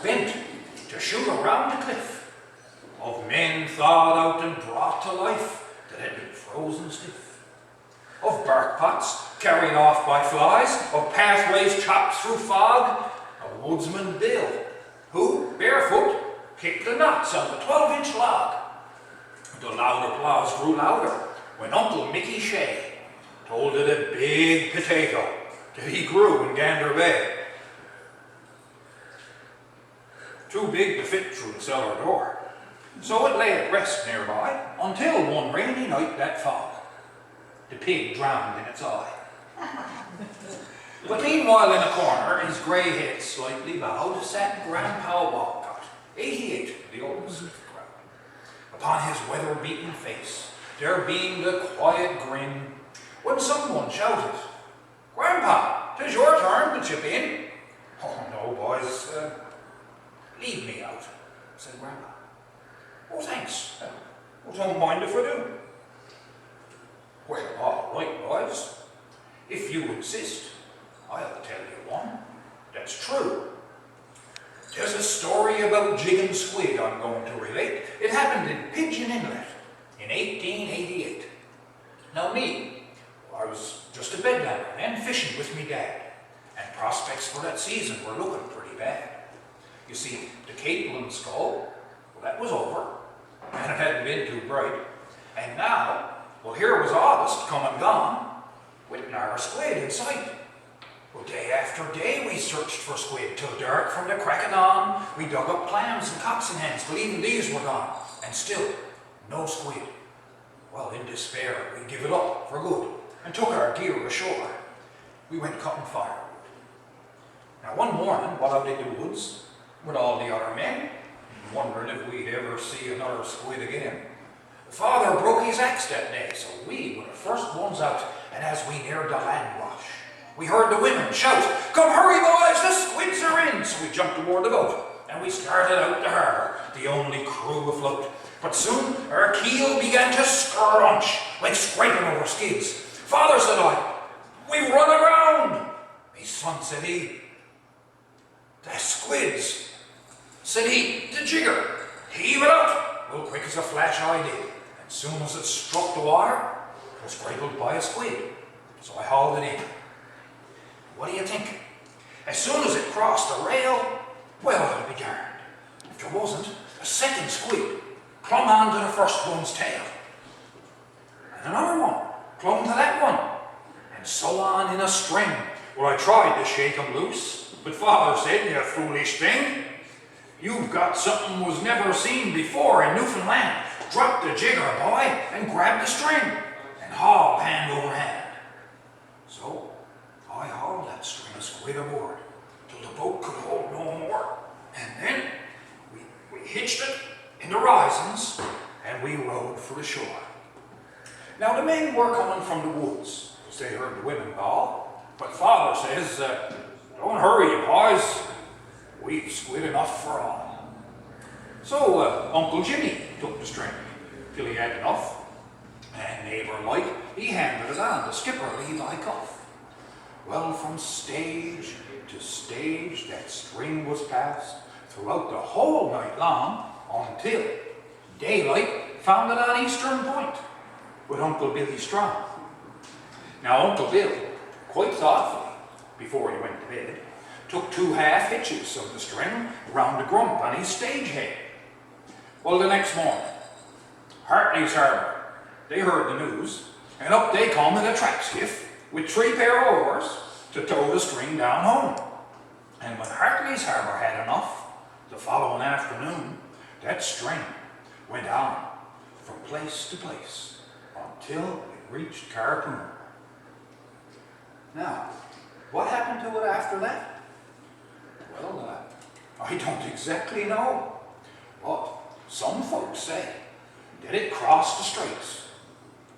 bent to shoot around the cliff, of men thawed out and brought to life that had been frozen stiff, of bark pots carried off by flies, of pathways chopped through fog, of woodsman Bill, who, barefoot, kicked the knots on the 12-inch log. The loud applause grew louder when Uncle Mickey Shea told it a big potato that he grew in Gander Bay. Too big to fit through the cellar door. So it lay at rest nearby until one rainy night that fog. The pig drowned in its eye. But meanwhile in a corner, his grey head slightly bowed, sat Grandpa Walcott, 88, the oldest of the crowd. Upon his weather-beaten face there beamed a quiet grin when someone shouted, "Grandpa, 'tis your turn to chip in." "Oh no, boys, leave me out," said Grandpa. "Oh, thanks. Don't mind if I do." "Well, all right, boys. If you insist, I'll tell you one that's true. There's a story about jigging squid I'm going to relate. It happened in Pigeon Inlet in 1888. Now I was just a bedlammer then, fishing with me dad, and prospects for that season were looking pretty bad. You see, the Capelin Skull, well, that was over, and it hadn't been too bright. And now, well, here was August come and gone, with nary a squid in sight. Well, day after day we searched for squid, till dark from the crack of dawn. We dug up clams and cocks and hens, till even these were gone, and still no squid. Well, in despair, we give it up for good, and took our gear ashore. We went cutting firewood. Now one morning, while out in the woods, with all the other men, wondering if we'd ever see another squid again, Father broke his axe that day, so we were the first ones out, and as we neared the land wash, we heard the women shout, "Come hurry, boys, the squids are in!" So we jumped aboard the boat, and we started out the harbour, the only crew afloat. But soon our keel began to scrunch, like scraping over skids. "Father," said I, "we've run aground." "Me son," said he, "the squids." Said he, "The jigger, heave it out." Well, quick as a flash I did. And soon as it struck the water, it was grappled by a squid. So I hauled it in. What do you think? As soon as it crossed the rail, well, I'll be darned if there wasn't a second squid clung onto the first one's tail. And another one clung to that one. And so on in a string. Well, I tried to shake them loose, but Father said, "You foolish thing. You've got something was never seen before in Newfoundland. Drop the jigger, boy, and grab the string, and haul hand over hand." So I hauled that string of squid aboard till the boat could hold no more. And then we hitched it in the risings, and we rowed for the shore. Now the men were coming from the woods, as they heard the women bawl. But Father says, "Don't hurry, you boys. We've squid enough for all." So Uncle Jimmy took the string till he had enough, and neighbour-like, he handed it on to Skipper Levi Cuff. Well, from stage to stage that string was passed throughout the whole night long until daylight found it on Eastern Point with Uncle Billy Strong. Now Uncle Bill, quite thoughtfully, before he went to bed, took 2 half hitches of the string round the grump on his stage head. Well, the next morning, Hartley's Harbour, they heard the news, and up they come in a track skiff with 3 pair of oars to tow the string down home. And when Hartley's Harbour had enough, the following afternoon, that string went on from place to place until it reached Carpoon. Now, what happened to it after that? Well, I don't exactly know, but some folks say that it crossed the straits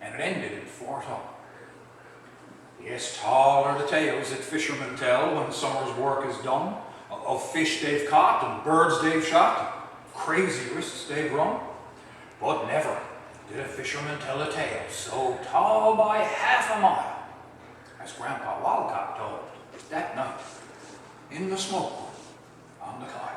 and it ended in Fort Hull. Yes, tall are the tales that fishermen tell when summer's work is done, of fish they've caught and birds they've shot, and crazy risks they've run. But never did a fisherman tell a tale so tall by half a mile as Grandpa Walcott told that night in the smokeroom on the Clyde.